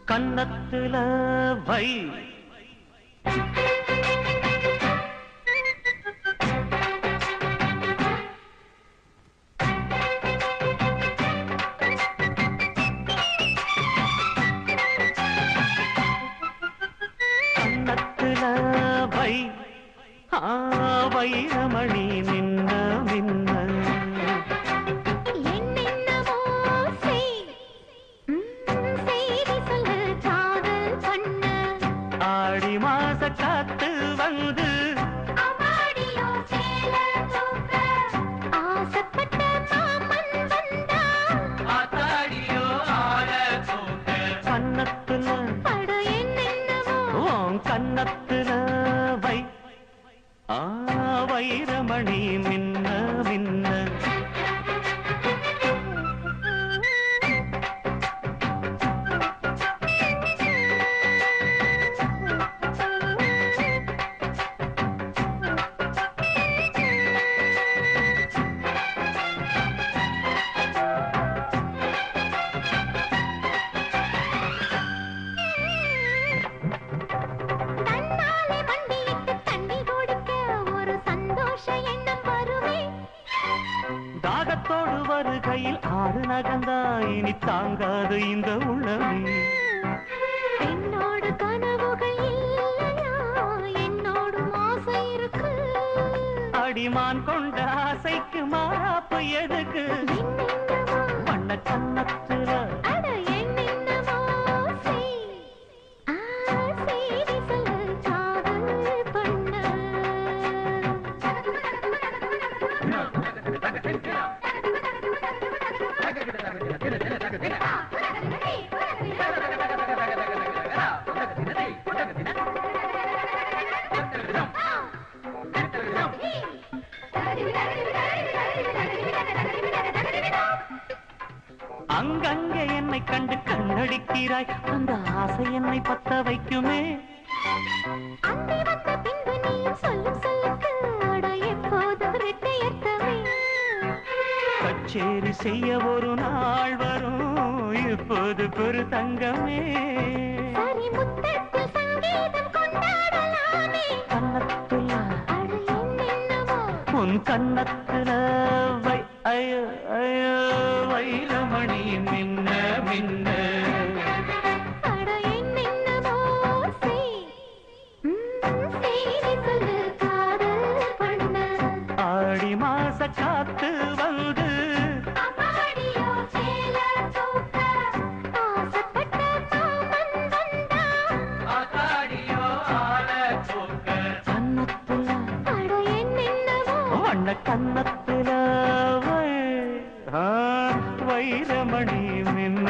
கன்னத்துல வை கன்னத்துல வை வைரமணி நின்ன மின்ன ஆடி மாச காத்து வந்து கன்னத்துல கன்னத்துல வை வைரமணி மின்ன மின்ன தாகத்தோடு வருகையில் ஆறு நகந்தா இனி தாங்காது இந்த உள்ளமே என்னோடு கனவுகள் இல்லையா என்னோடு ஆசை இருக்கு அடிமான் கொண்ட ஆசைக்கு மாறாப்பு எதுக்கு வண்ண கன்னத்துல அங்கங்கே என்னை கண்டு கண்ணடிக்கிறாய் அந்த ஆசை என்னை பத்த வைக்குமே கச்சேரி செய்ய ஒரு நாள் வரும் இப்போது பெரு தங்கமே கன்னத்துல உன் கன்னத்துல வை ஐயோ ஐயோ வைரமணி மின்ன மின்ன ஆடி மாச காத்து வந்து வண்ண கன்னத்துல வைரமணி மின்ன